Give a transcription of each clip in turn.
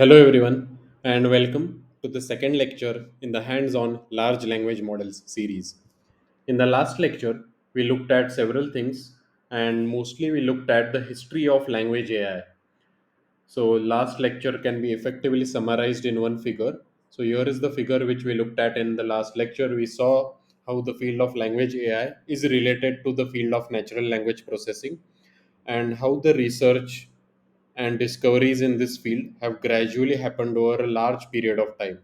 Hello, everyone, and welcome to the second lecture in the Hands on Large Language Models series. In the last lecture, we looked at several things, and mostly we looked at the history of language AI. So, last lecture can be effectively summarized in one figure. So, here is the figure which we looked at in the last lecture. We saw how the field of language AI is related to the field of natural language processing and how the research and discoveries in this field have gradually happened over a large period of time.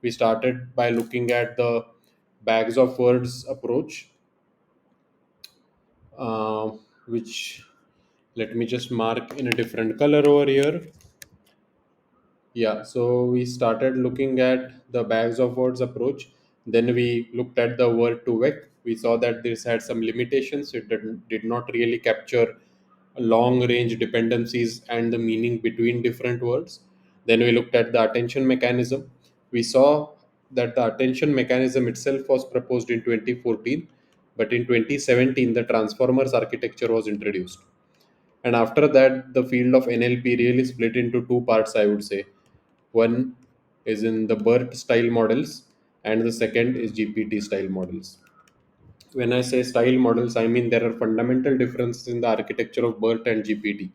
We started by looking at the bags of words approach, uh, which let me just mark in a different color over here. Yeah, so we started looking at the bags of words approach. Then we looked at the word to vec. We saw that this had some limitations. It did not really capture long range dependencies and the meaning between different words. Then we looked at the attention mechanism. We saw that the attention mechanism itself was proposed in 2014, but in 2017, the transformers architecture was introduced. And after that, the field of NLP really split into two parts, I would say. One is in the BERT style models, and the second is GPT style models. When I say style models, I mean there are fundamental differences in the architecture of BERT and GPT.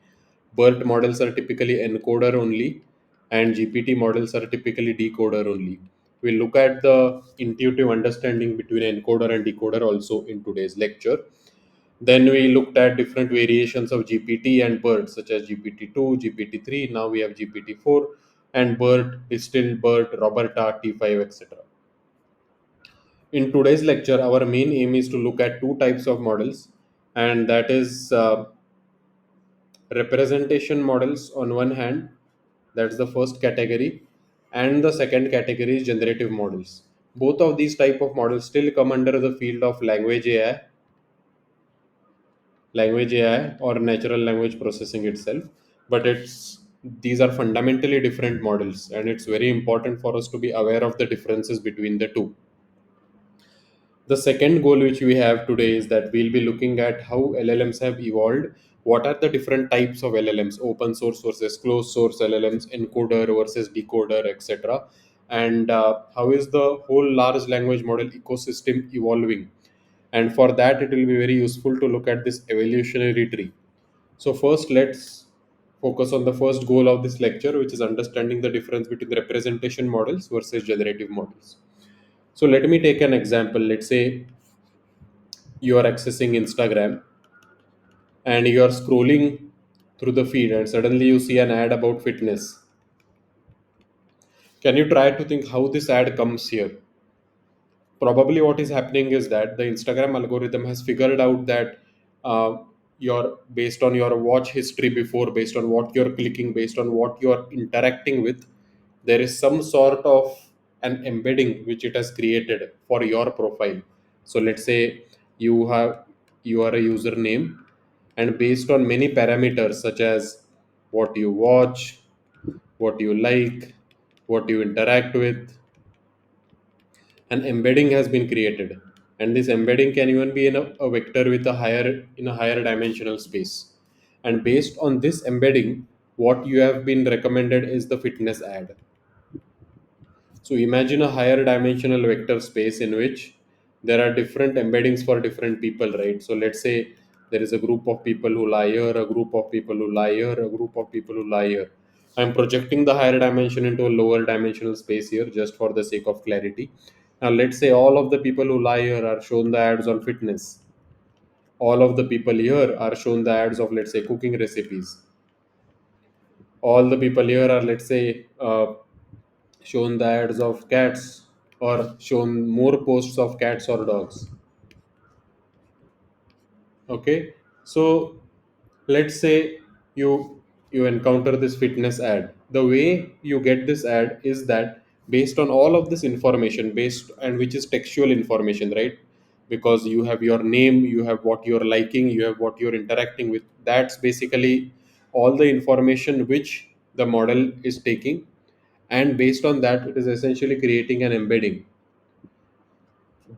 BERT models are typically encoder only, and GPT models are typically decoder only. We'll look at the intuitive understanding between encoder and decoder also in today's lecture. Then we looked at different variations of GPT and BERT, such as GPT-2, GPT-3. Now we have GPT-4, and BERT is still BERT, Roberta, T5, etc. In today's lecture, our main aim is to look at two types of models, and that is representation models on one hand, that's the first category, and the second category is generative models. Both of these type of models still come under the field of language AI or natural language processing itself, but it's these are fundamentally different models, and it's very important for us to be aware of the differences between the two. The second goal which we have today is that we'll be looking at how LLMs have evolved. What are the different types of LLMs, open source versus closed source LLMs, encoder versus decoder, etc. And how is the whole large language model ecosystem evolving? And for that, it will be very useful to look at this evolutionary tree. So, first, let's focus on the first goal of this lecture, which is understanding the difference between representation models versus generative models. So, let me take an example. Let's say you are accessing Instagram and you are scrolling through the feed and suddenly you see an ad about fitness. Can you try to think how this ad comes here? Probably what is happening is that the Instagram algorithm has figured out that uh, your based on your watch history before, based on what you're clicking, based on what you're interacting with, there is some sort of an embedding which it has created for your profile. So let's say you are a username, and based on many parameters such as what you watch, what you like, what you interact with, an embedding has been created, and this embedding can even be in a vector with a higher dimensional space. And based on this embedding, what you have been recommended is the fitness ad. So imagine a higher dimensional vector space in which there are different embeddings for different people, right? So let's say there is a group of people who lie here, a group of people who lie here, a group of people who lie here. I'm projecting the higher dimension into a lower dimensional space here just for the sake of clarity. Now let's say all of the people who lie here are shown the ads on fitness. All of the people here are shown the ads of, let's say, cooking recipes. All the people here are, let's say, shown the ads of cats or shown more posts of cats or dogs. Okay, so let's say you encounter this fitness ad. The way you get this ad is that based on all of this information, based and which is textual information, right? Because you have your name, you have what you're liking, you have what you're interacting with. That's basically all the information which the model is taking, and based on that it is essentially creating an embedding.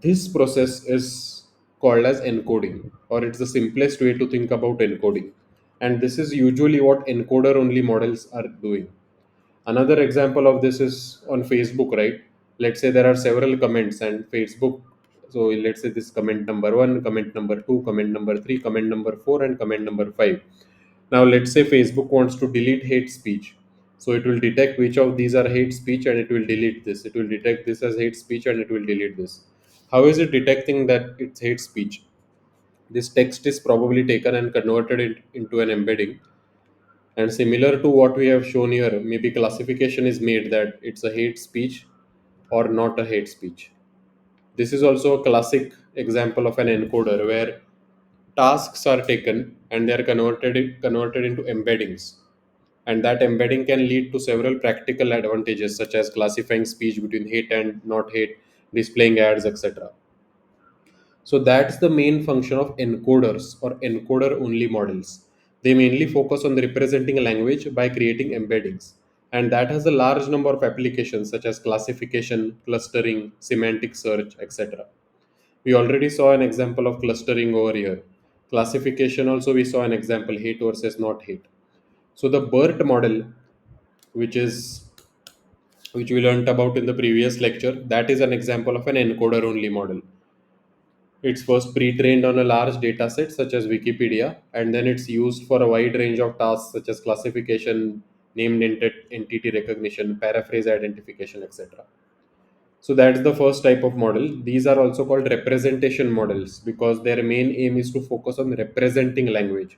This process is called as encoding, or it's the simplest way to think about encoding, and this is usually what encoder only models are doing. Another example of this is on Facebook, right? Let's say there are several comments and Facebook. So let's say this comment number 1, comment number 2, comment number 3, comment number 4, and comment number 5. Now let's say Facebook wants to delete hate speech. So it will detect which of these are hate speech and it will delete this. It will detect this as hate speech and it will delete this. How is it detecting that it's hate speech? This text is probably taken and converted it into an embedding. And similar to what we have shown here, maybe classification is made that it's a hate speech or not a hate speech. This is also a classic example of an encoder where tasks are taken and they are converted into embeddings. And that embedding can lead to several practical advantages such as classifying speech between hate and not hate, displaying ads, etc. So that's the main function of encoders or encoder only models. They mainly focus on representing a language by creating embeddings. And that has a large number of applications such as classification, clustering, semantic search, etc. We already saw an example of clustering over here. Classification also we saw an example, hate versus not hate. So the BERT model, which is which we learnt about in the previous lecture, that is an example of an encoder only model. It's first pre-trained on a large data set such as Wikipedia, and then it's used for a wide range of tasks such as classification, entity recognition, paraphrase identification, etc. So that's the first type of model. These are also called representation models because their main aim is to focus on representing language.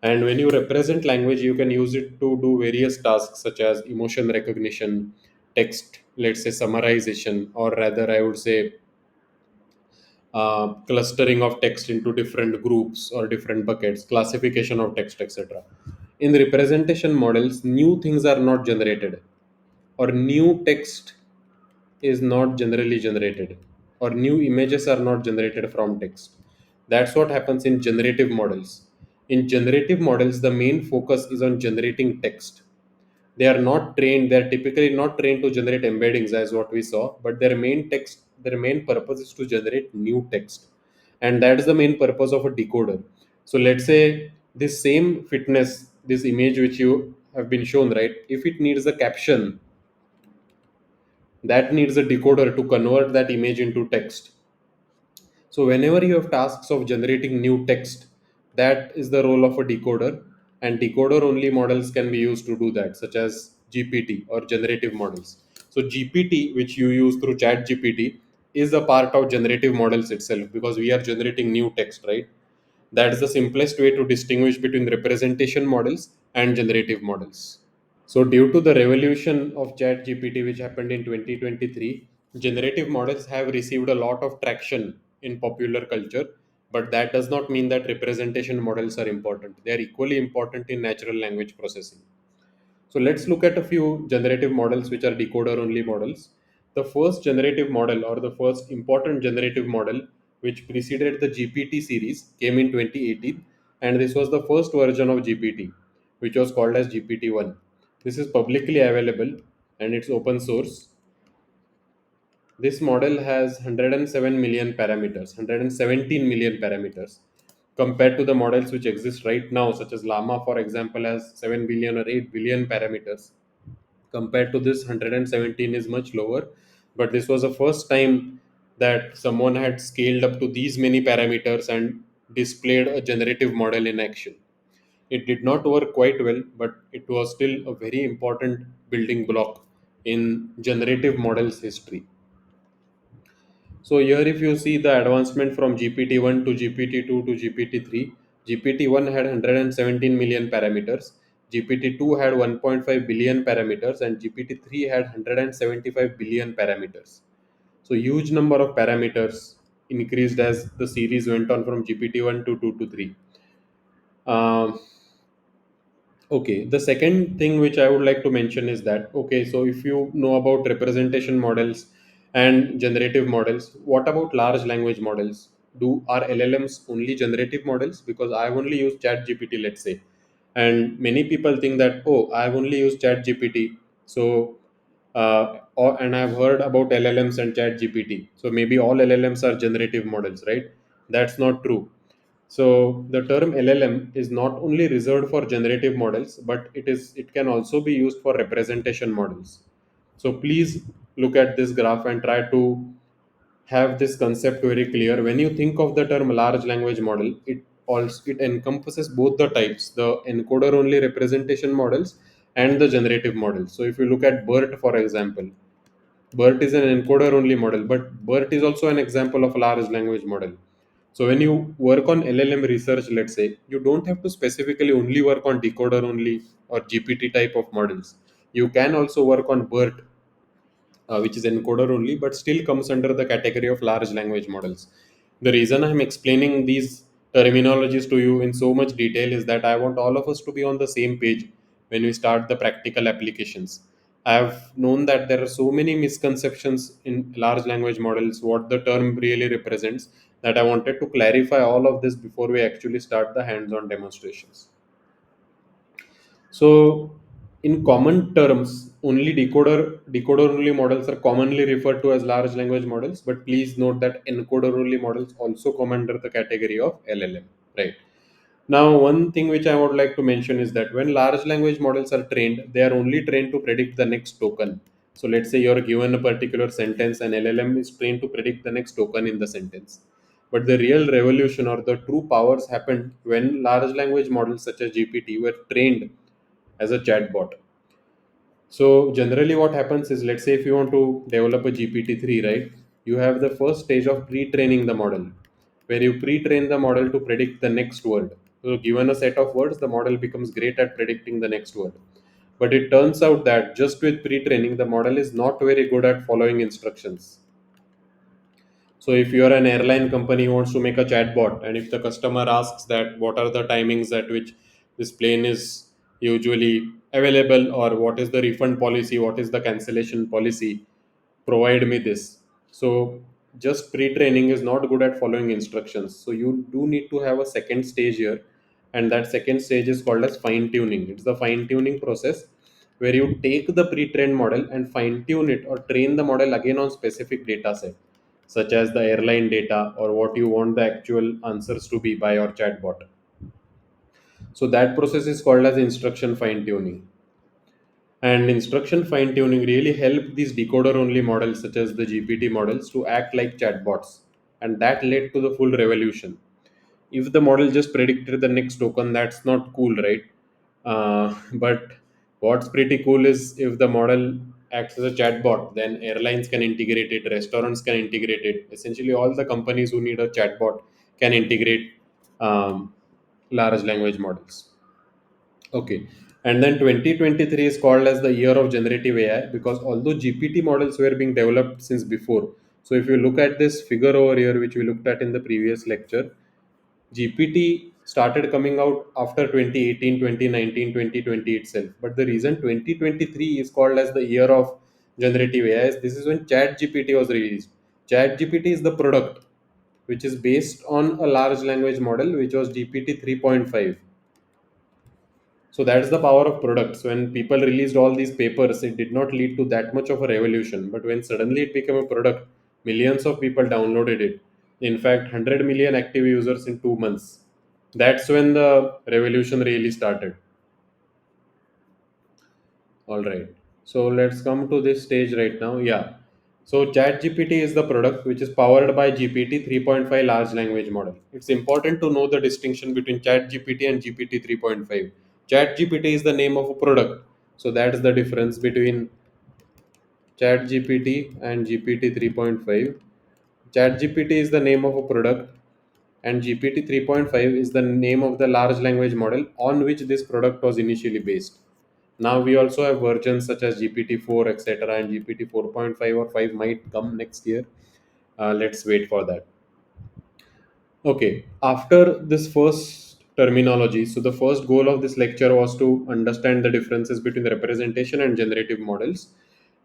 And when you represent language, you can use it to do various tasks such as emotion recognition, text, let's say summarization, or rather, I would say clustering of text into different groups or different buckets, classification of text, etc. In the representation models, new things are not generated, or new text is not generally generated, or new images are not generated from text. That's what happens in generative models. In generative models, the main focus is on generating text. They're typically not trained to generate embeddings as what we saw, but their main purpose is to generate new text. And that's the main purpose of a decoder. So let's say this same fitness, this image which you have been shown, right? If it needs a caption, that needs a decoder to convert that image into text. So whenever you have tasks of generating new text, that is the role of a decoder, and decoder only models can be used to do that, such as GPT or generative models. So GPT, which you use through Chat GPT, is a part of generative models itself because we are generating new text, right? That is the simplest way to distinguish between representation models and generative models. So, due to the revolution of ChatGPT, which happened in 2023, generative models have received a lot of traction in popular culture, but that does not mean that representation models are important. They are equally important in natural language processing. So, let's look at a few generative models which are decoder only models. The first generative model, or the first important generative model, which preceded the GPT series, came in 2018, and this was the first version of GPT, which was called as GPT-1. This is publicly available and it's open source. This model has 107 million parameters, 117 million parameters, compared to the models which exist right now, such as Llama, for example, has 7 billion or 8 billion parameters. Compared to this, 117 is much lower, but this was the first time that someone had scaled up to these many parameters and displayed a generative model in action. It did not work quite well, but it was still a very important building block in generative models history. So here if you see the advancement from GPT-1 to GPT-2 to GPT-3, GPT-1 had 117 million parameters, GPT-2 had 1.5 billion parameters, and GPT-3 had 175 billion parameters. So huge number of parameters increased as the series went on from GPT-1 to 2 to 3. Um, Okay, the second thing which I would like to mention is that, okay, so if you know about representation models and generative models, what about large language models? Are LLMs only generative models? Because I've only used Chat GPT, let's say, and many people think that, oh, I've only used Chat GPT, so and I've heard about LLMs and Chat GPT, so maybe all LLMs are generative models, right? That's not true. So the term LLM is not only reserved for generative models, but it can also be used for representation models. So please look at this graph and try to have this concept very clear. When you think of the term large language model, it encompasses both the types, the encoder only representation models and the generative models. So if you look at BERT, for example, BERT is an encoder only model, but BERT is also an example of a large language model. So when you work on LLM research, let's say, you don't have to specifically only work on decoder only or GPT type of models. You can also work on BERT, which is encoder only, but still comes under the category of large language models. The reason I'm explaining these terminologies to you in so much detail is that I want all of us to be on the same page when we start the practical applications. I have known that there are so many misconceptions in large language models, what the term really represents, that I wanted to clarify all of this before we actually start the hands on demonstrations. So, in common terms, only decoder only models are commonly referred to as large language models. But please note that encoder only models also come under the category of LLM. Right now, one thing which I would like to mention is that when large language models are trained, they are only trained to predict the next token. So, let's say you're given a particular sentence, and LLM is trained to predict the next token in the sentence. But the real revolution or the true powers happened when large language models such as GPT were trained as a chatbot. So generally what happens is, let's say if you want to develop a GPT-3, right? You have the first stage of pre-training the model, where you pre-train the model to predict the next word. So given a set of words, the model becomes great at predicting the next word. But it turns out that just with pre-training, the model is not very good at following instructions. So if you are an airline company who wants to make a chatbot, and if the customer asks that what are the timings at which this plane is usually available, or what is the refund policy, what is the cancellation policy, provide me this. So just pre-training is not good at following instructions. So you do need to have a second stage here, and that second stage is called as fine-tuning. It's the fine-tuning process where you take the pre-trained model and fine-tune it or train the model again on specific data set, such as the airline data or what you want the actual answers to be by your chatbot. So that process is called as instruction fine-tuning. And instruction fine tuning really helped these decoder only models such as the GPT models to act like chatbots. And that led to the full revolution. If the model just predicted the next token, that's not cool, right? But what's pretty cool is if the model acts as a chatbot, then airlines can integrate it, restaurants can integrate it. Essentially, all the companies who need a chatbot can integrate large language models. Okay. And then 2023 is called as the year of generative AI because although GPT models were being developed since before, so if you look at this figure over here, which we looked at in the previous lecture, GPT started coming out after 2018, 2019, 2020 itself. But the reason 2023 is called as the year of generative AI is this is when ChatGPT was released. ChatGPT is the product which is based on a large language model which was GPT 3.5. So that's the power of products. When people released all these papers, it did not lead to that much of a revolution. But when suddenly it became a product, millions of people downloaded it. In fact, 100 million active users in 2 months. That's when the revolution really started. All right. So let's come to this stage right now. Yeah. So ChatGPT is the product which is powered by GPT 3.5 large language model. It's important to know the distinction between ChatGPT and GPT 3.5. ChatGPT is the name of a product. So that's the difference between ChatGPT and GPT 3.5. ChatGPT is the name of a product and GPT 3.5 is the name of the large language model on which this product was initially based. Now we also have versions such as GPT-4, etc., and GPT 4.5 or 5 might come next year. Let's wait for that. Okay, after this first terminology, so the first goal of this lecture was to understand the differences between representation and generative models.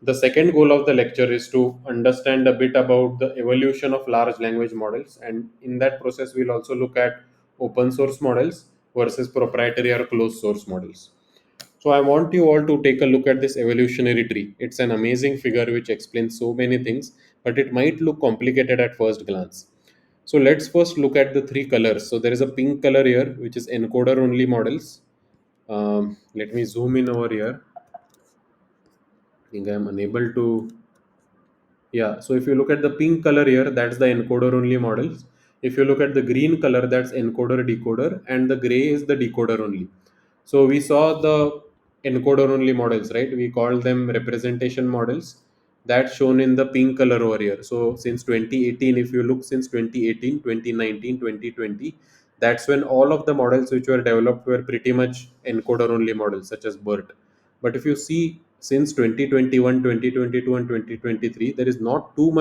The second goal of the lecture is to understand a bit about the evolution of large language models, and in that process, we'll also look at open source models versus proprietary or closed source models. So I want you all to take a look at this evolutionary tree. It's an amazing figure which explains so many things, but it might look complicated at first glance. So let's first look at the three colors. So there is a pink color here, which is encoder only models. Let me zoom in over here. I think I'm unable to. Yeah, so if you look at the pink color here, that's the encoder only models. If you look at the green color, that's encoder decoder, and the gray is the decoder only. So we saw the encoder only models, right? We call them representation models. That's shown in the pink color over here. So since 2018, if you look since 2018, 2019, 2020, that's when all of the models which were developed were pretty much encoder only models, such as BERT. But if you see since 2021, 2022, and 2023, there is not too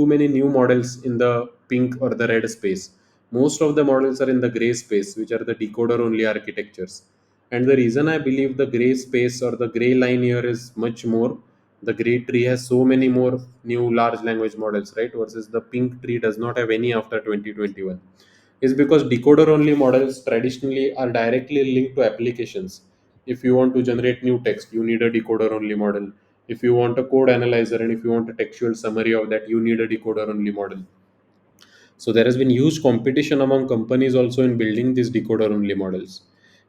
many new models in the pink or the red space. Most of the models are in the gray space, which are the decoder only architectures. And the reason I believe the gray space or the gray line here is much more, the gray tree has so many more new large language models, right? Versus the pink tree does not have any after 2021, is because decoder only models traditionally are directly linked to applications. If you want to generate new text, you need a decoder only model. If you want a code analyzer and if you want a textual summary of that, you need a decoder only model. So there has been huge competition among companies also in building these decoder only models.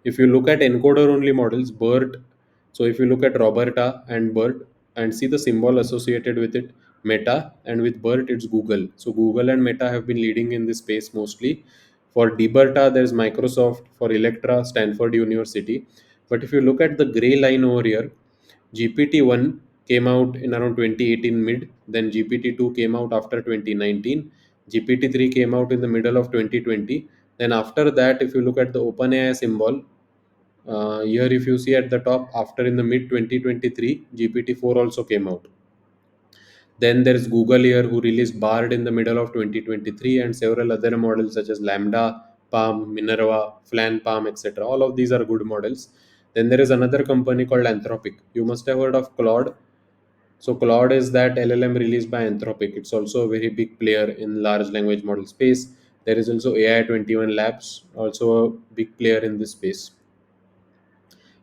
If you look at encoder only models, BERT, so if you look at Roberta and BERT and see the symbol associated with it, Meta, and with BERT it's Google. So Google and Meta have been leading in this space mostly. For DBERTA, there's Microsoft. For Electra, Stanford University. But if you look at the gray line over here, GPT-1 came out in around 2018 mid, then GPT-2 came out after 2019, GPT-3 came out in the middle of 2020. Then after that, if you look at the OpenAI symbol, here if you see at the top, after in the mid 2023, GPT-4 also came out. Then there's Google here who released Bard in the middle of 2023 and several other models such as Lambda, Palm, Minerva, Flan Palm, etc. All of these are good models. Then there is another company called Anthropic. You must have heard of Claude. So Claude is that LLM released by Anthropic. It's also a very big player in large language model space. There is also AI 21 Labs, also a big player in this space.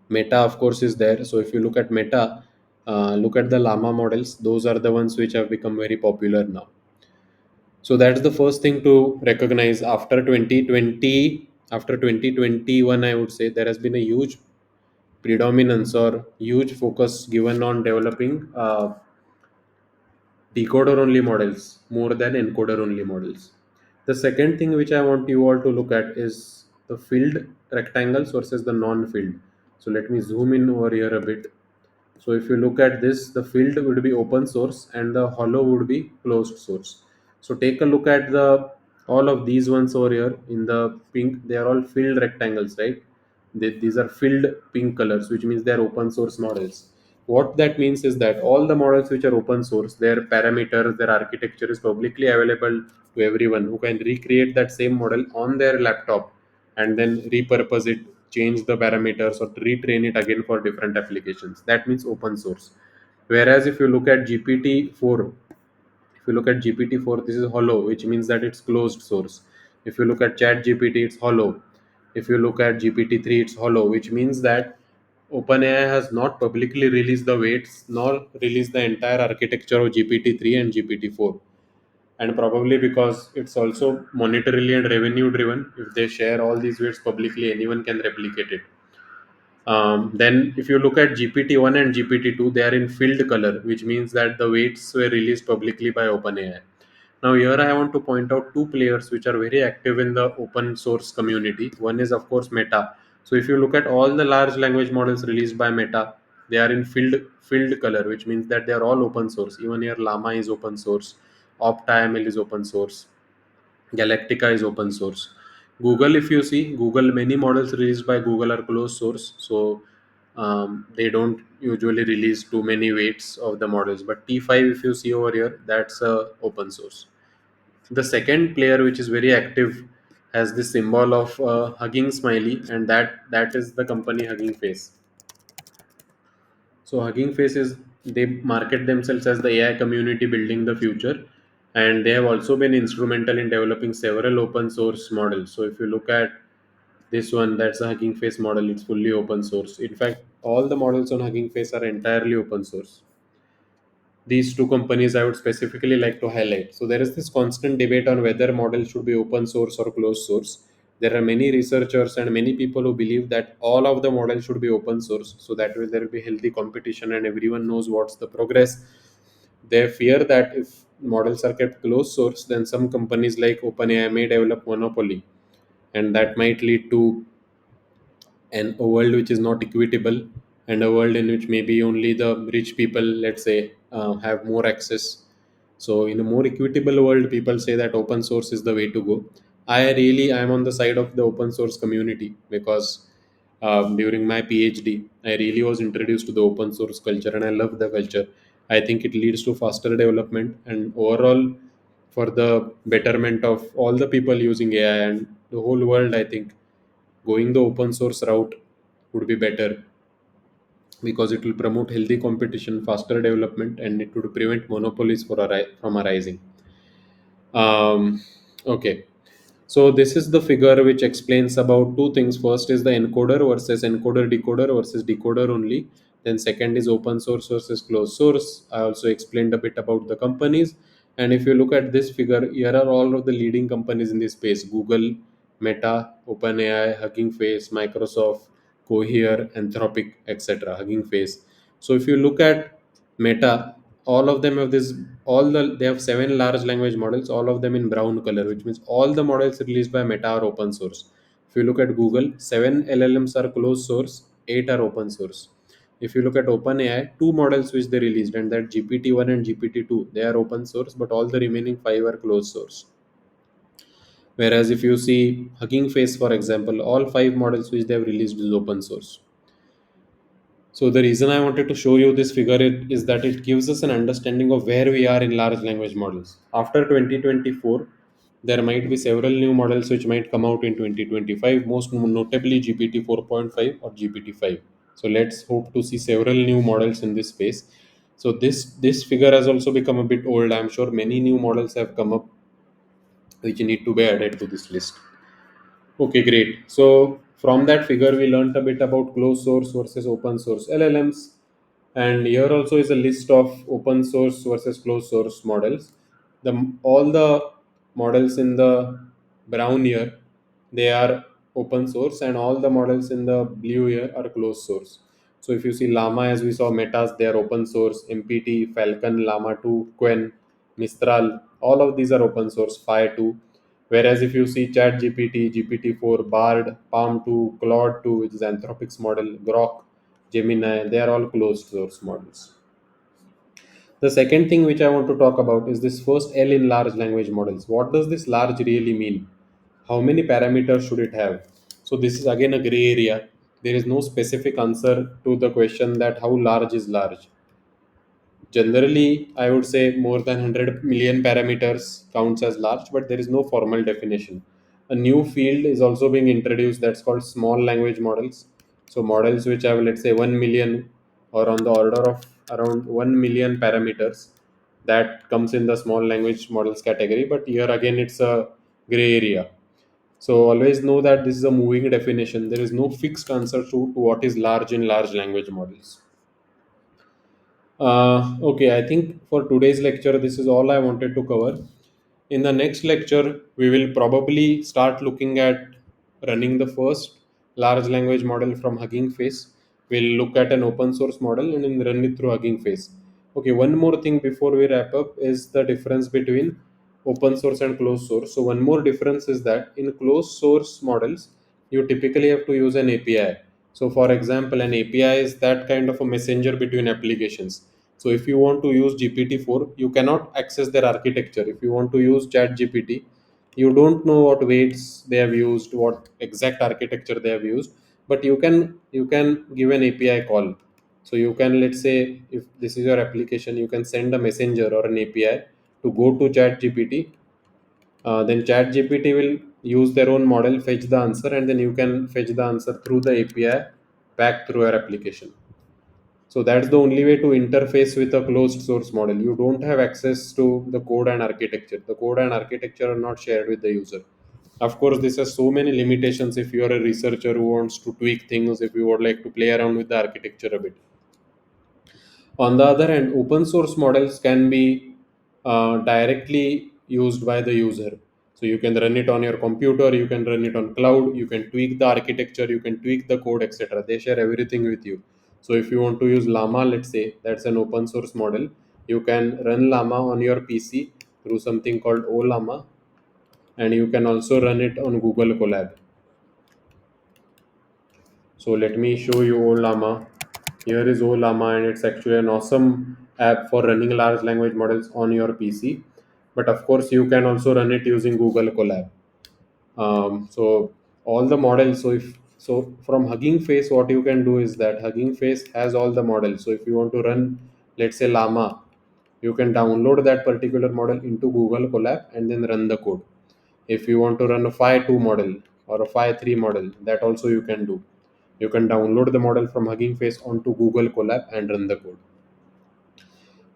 Meta, of course, is there. So if you look at Meta, look at the Llama models. Those are the ones which have become very popular now. So that's the first thing to recognize after 2020, after 2021, I would say there has been a huge predominance or huge focus given on developing decoder only models more than encoder only models. The second thing which I want you all to look at is the filled rectangles versus the non-filled. So let me zoom in over here a bit. So if you look at this, the field would be open source and the hollow would be closed source. So take a look at the all of these ones over here in the pink. They are all filled rectangles, right? These are filled pink colors, which means they are open source models. What that means is that all the models which are open source, their parameters, their architecture is publicly available to everyone who can recreate that same model on their laptop and then repurpose it, change the parameters, or retrain it again for different applications. That means open source. Whereas if you look at GPT-4, if you look at GPT-4, this is hollow, which means that it's closed source. If you look at Chat GPT, it's hollow. If you look at GPT-3, it's hollow, which means that OpenAI has not publicly released the weights nor released the entire architecture of GPT-3 and GPT-4. And probably because it's also monetarily and revenue driven, if they share all these weights publicly, anyone can replicate it. Then if you look at GPT-1 and GPT-2, they are in filled color, which means that the weights were released publicly by OpenAI. Now here I want to point out two players which are very active in the open source community. One is of course Meta. So if you look at all the large language models released by Meta, they are in filled color, which means that they are all open source. Even here Llama is open source, OptaML is open source, Galactica is open source. Google, if you see, Google, many models released by Google are closed source. So they don't usually release too many weights of the models. But T5, if you see over here, that's open source. The second player, which is very active, has this symbol of hugging smiley, and that is the company Hugging Face. So Hugging Face is, they market themselves as the AI community building the future, and they have also been instrumental in developing several open source models. So if you look at this one, that's a Hugging Face model. It's fully open source. In fact, all the models on Hugging Face are entirely open source. these two companies I would specifically like to highlight. So there is this constant debate on whether models should be open source or closed source. There are many researchers and many people who believe that all of the models should be open source, so that way there will be healthy competition and everyone knows what's the progress. They fear that if models are kept closed source, then some companies like OpenAI may develop monopoly, and that might lead to a world which is not equitable, and a world in which maybe only the rich people, let's say, have more access. So in a more equitable world, people say that open source is the way to go. I'm on the side of the open source community, because during my PhD I really was introduced to the open source culture and I love the culture. I think it leads to faster development and overall for the betterment of all the people using AI and the whole world. I think going the open source route would be better, because it will promote healthy competition, faster development, and it would prevent monopolies from arising. Um, okay, so this is the figure which explains about two things. First is the encoder versus encoder decoder versus decoder only. Then second is open source versus closed source. I also explained a bit about the companies. And if you look at this figure, here are all of the leading companies in this space: Google, Meta, OpenAI, Hugging Face, Microsoft, Cohere, Anthropic, etc. Hugging Face. So if you look at Meta, all of them have this. They have seven large language models, all of them in brown color, which means all the models released by Meta are open source. If you look at Google, seven LLMs are closed source, eight are open source. If you look at OpenAI, two models which they released, and that GPT-1 and GPT-2, they are open source, but all the remaining five are closed source. Whereas if you see Hugging Face, for example, all five models which they have released is open source. So the reason I wanted to show you this figure is that it gives us an understanding of where we are in large language models. After 2024, there might be several new models which might come out in 2025, most notably GPT 4.5 or GPT-5. So let's hope to see several new models in this space. So this figure has also become a bit old. I'm sure many new models have come up which need to be added to this list. Okay, great. So from that figure, we learned a bit about closed source versus open source LLMs. And here also is a list of open source versus closed source models. All the models in the brown here, they are open source, and all the models in the blue here are closed source. So if you see Llama, as we saw, Metas, they are open source. MPT, Falcon, Llama 2, Quen, Mistral, all of these are open source. Fire 2. Whereas if you see Chat GPT, GPT-4, Bard, Palm 2, Claude 2, which is Anthropic's model, Grok, Gemini, they are all closed source models. The second thing which I want to talk about is this first L in large language models. What does this large really mean? How many parameters should it have? So this is again a gray area. There is no specific answer to the question that how large is large. Generally, I would say more than 100 million parameters counts as large, but there is no formal definition. A new field is also being introduced that's called small language models. So models which have, let's say, 1 million or on the order of around 1 million parameters, that comes in the small language models category. But here again, it's a gray area. So always know that this is a moving definition. There is no fixed answer to what is large in large language models. Okay, I think for today's lecture, this is all I wanted to cover. In the next lecture, we will probably start looking at running the first large language model from Hugging Face. We'll look at an open source model and then run it through Hugging Face. Okay, one more thing before we wrap up is the difference between open source and closed source. So, one more difference is that in closed source models, you typically have to use an API. So, for example, an API is that kind of a messenger between applications. So if you want to use GPT-4, you cannot access their architecture. If you want to use Chat GPT, you don't know what weights they have used, what exact architecture they have used, but you can give an API call. So you can, let's say, if this is your application, you can send a messenger or an API to go to Chat GPT. Then Chat GPT will use their own model, fetch the answer, and then you can fetch the answer through the API back through your application. So that's the only way to interface with a closed source model. You don't have access to the code and architecture. The code and architecture are not shared with the user. Of course, this has so many limitations if you are a researcher who wants to tweak things, if you would like to play around with the architecture a bit. On the other hand, open source models can be directly used by the user. So you can run it on your computer, you can run it on cloud, you can tweak the architecture, you can tweak the code, etc. They share everything with you. So if you want to use Llama, let's say that's an open source model, you can run Llama on your PC through something called OLama, and you can also run it on Google Colab. So let me show you Olama. Here is Olama, and it's actually an awesome app for running large language models on your PC. But of course, you can also run it using Google Colab. So all the models. So from Hugging Face, what you can do is that Hugging Face has all the models. So if you want to run, let's say Llama, you can download that particular model into Google Colab and then run the code. If you want to run a Phi 2 model or a Phi 3 model, that also you can do. You can download the model from Hugging Face onto Google Colab and run the code.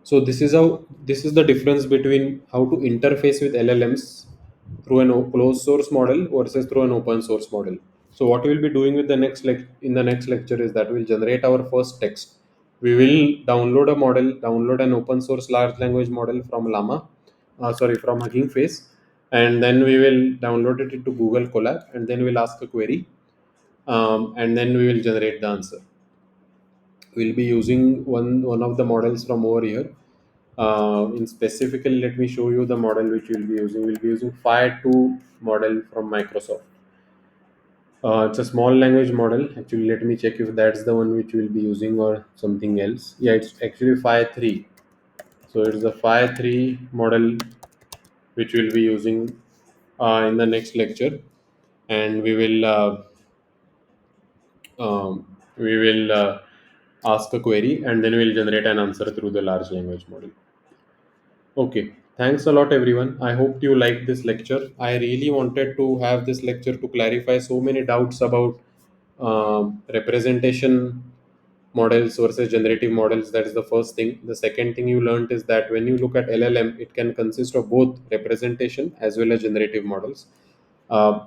So this is the difference between how to interface with LLMs through an closed source model versus through an open source model. So what we'll be doing with the in the next lecture is that we'll generate our first text. We will download a model, download an open source large language model from from Hugging Face, and then we will download it into Google Colab, and then we'll ask a query, and then we will generate the answer. We'll be using one of the models from over here. In specifically, let me show you the model which we'll be using. We'll be using Phi 2 model from Microsoft. It's a small language model. Actually, let me check if that's the one which we'll be using or something else. Yeah, it's actually Phi 3. So it's the Phi 3 model which we'll be using in the next lecture, and we will ask a query, and then we'll generate an answer through the large language model. Okay, thanks a lot, everyone. I hope you liked this lecture. I really wanted to have this lecture to clarify so many doubts about representation models versus generative models. That is the first thing. The second thing you learned is that when you look at LLM, it can consist of both representation as well as generative models.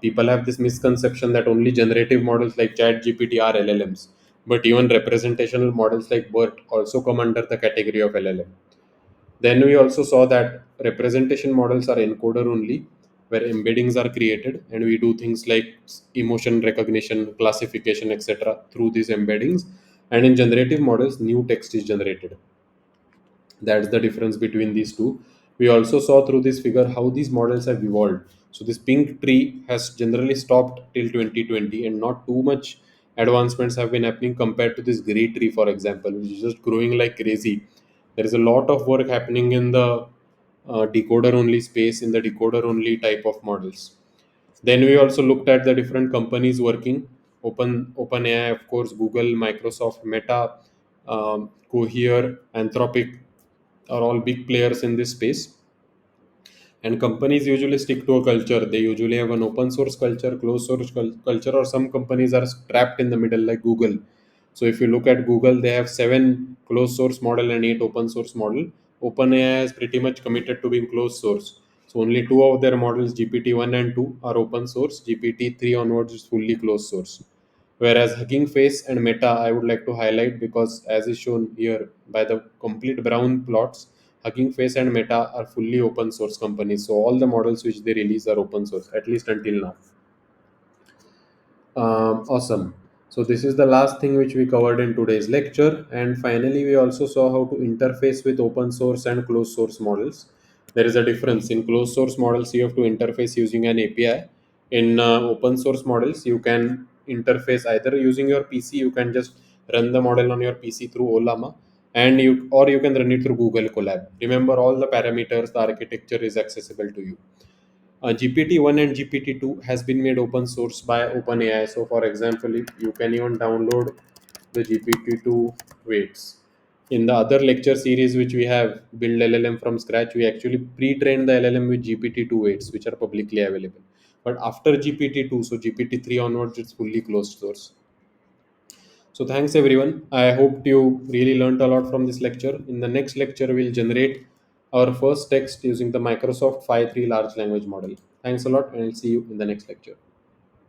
People have this misconception that only generative models like ChatGPT are LLMs, but even representational models like BERT also come under the category of LLM. Then we also saw that representation models are encoder only, where embeddings are created, and we do things like emotion recognition, classification, etc. through these embeddings. And in generative models, new text is generated. That's the difference between these two. We also saw through this figure how these models have evolved. So this pink tree has generally stopped till 2020, and not too much advancements have been happening compared to this gray tree, for example, which is just growing like crazy. There is a lot of work happening in the decoder only space, in the decoder only type of models. Then we also looked at the different companies working. OpenAI, of course, Google, Microsoft, Meta, Cohere, Anthropic are all big players in this space. And companies usually stick to a culture. They usually have an open source culture, closed source culture, or some companies are trapped in the middle, like Google. So if you look at Google, they have 7 closed source model and 8 open source model. OpenAI is pretty much committed to being closed source. So only two of their models, GPT-1 and 2, are open source. GPT-3 onwards is fully closed source. Whereas Hugging Face and Meta, I would like to highlight because, as is shown here by the complete brown plots, Hugging Face and Meta are fully open source companies. So all the models which they release are open source, at least until now. Awesome. So this is the last thing which we covered in today's lecture. And finally, we also saw how to interface with open source and closed source models. There is a difference. In closed source models, you have to interface using an API. In open source models, you can interface either using your PC. You can just run the model on your PC through Olama, and you can run it through Google Colab. Remember, all the parameters, the architecture is accessible to you. GPT-1 and GPT-2 has been made open source by OpenAI. So, for example, you can even download the GPT-2 weights. In the other lecture series which we have, Build LLM from Scratch, we actually pre-trained the LLM with GPT-2 weights, which are publicly available. But after GPT-2, so GPT-3 onwards, it's fully closed source. So thanks everyone. I hope you really learned a lot from this lecture. In the next lecture, we'll generate our first text using the Microsoft Phi 3 large language model. Thanks a lot, and I'll see you in the next lecture.